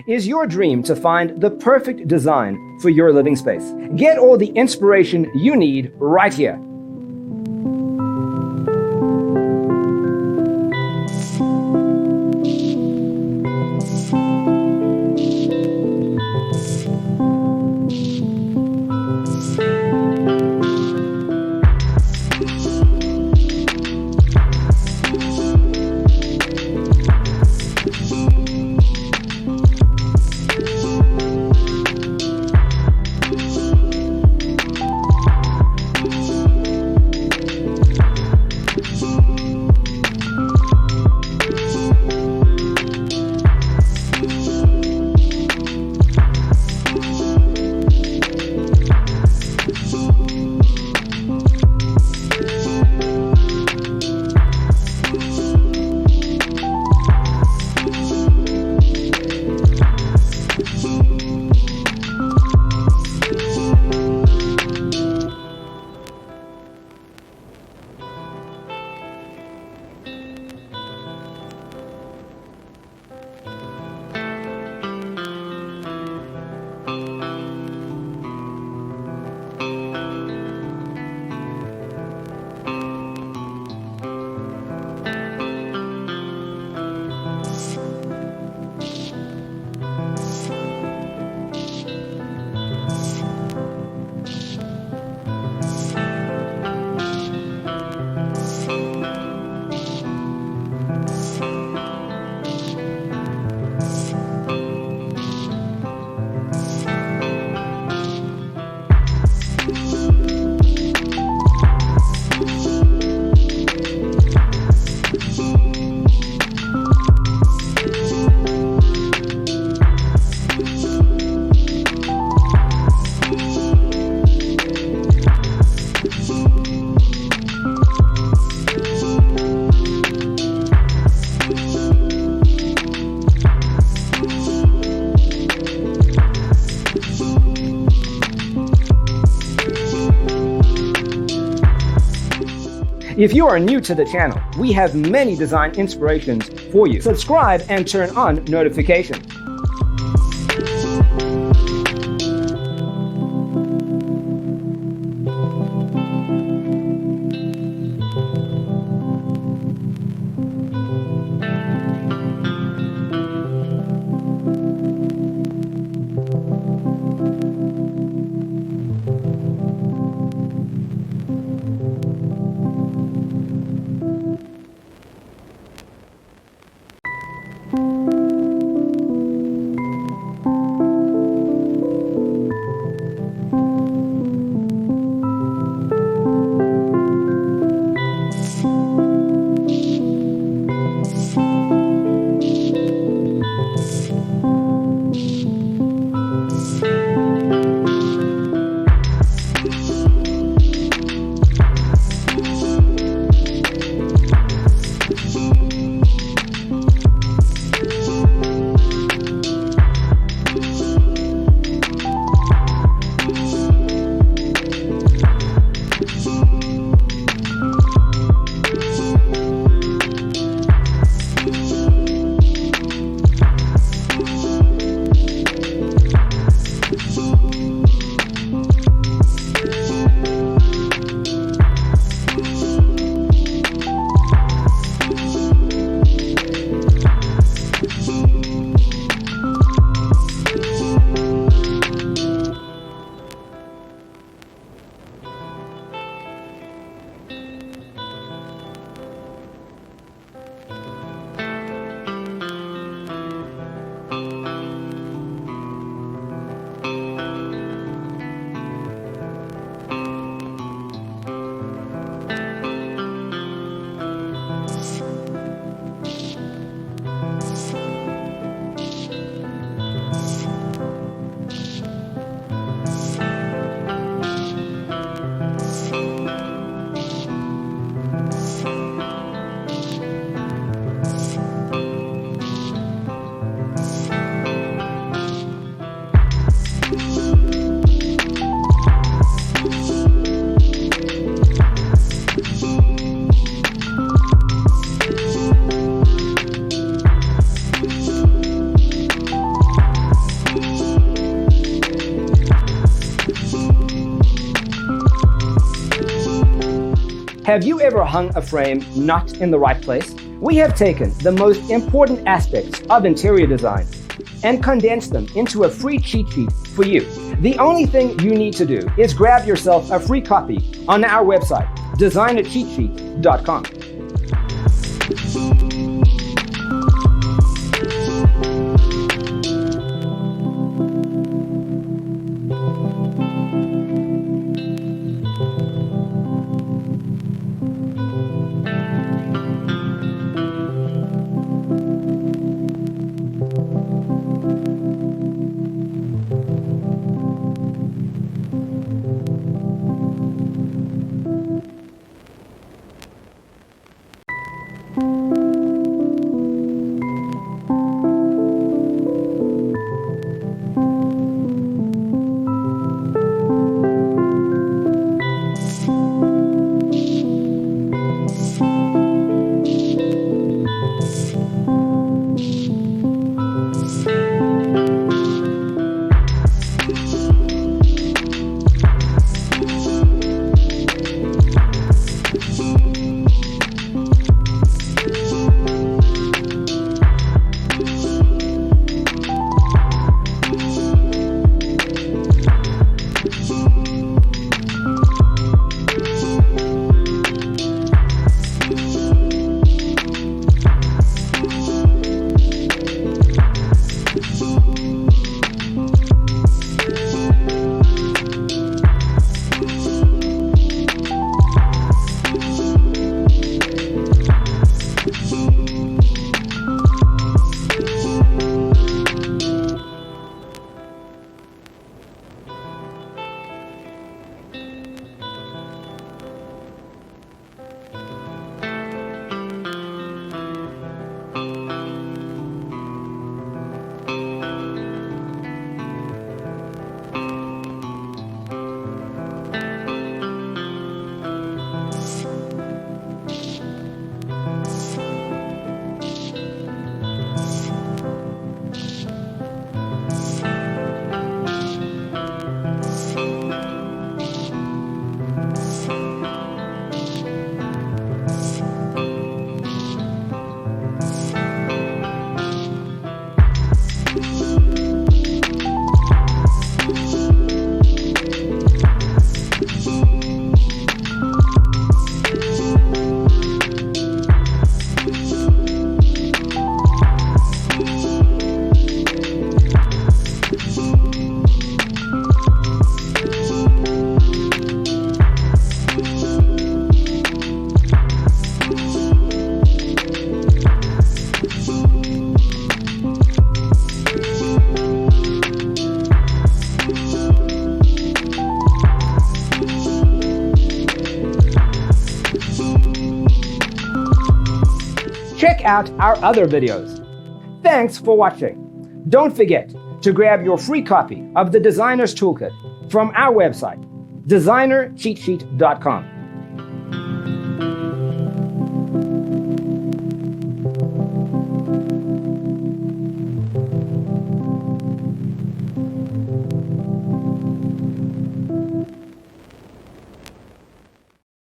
Is your dream to find the perfect design for your living space? Get all the inspiration you need right here. If you are new to the channel, we have many design inspirations for you. Subscribe and turn on notifications. Have you ever hung a frame not in the right place? We have taken the most important aspects of interior design and condensed them into a free cheat sheet for you. The only thing you need to do is grab yourself a free copy on our website, designercheatsheet.com. Check out our other videos. Thanks for watching. Don't forget to grab your free copy of the Designer's Toolkit from our website, designercheatsheet.com.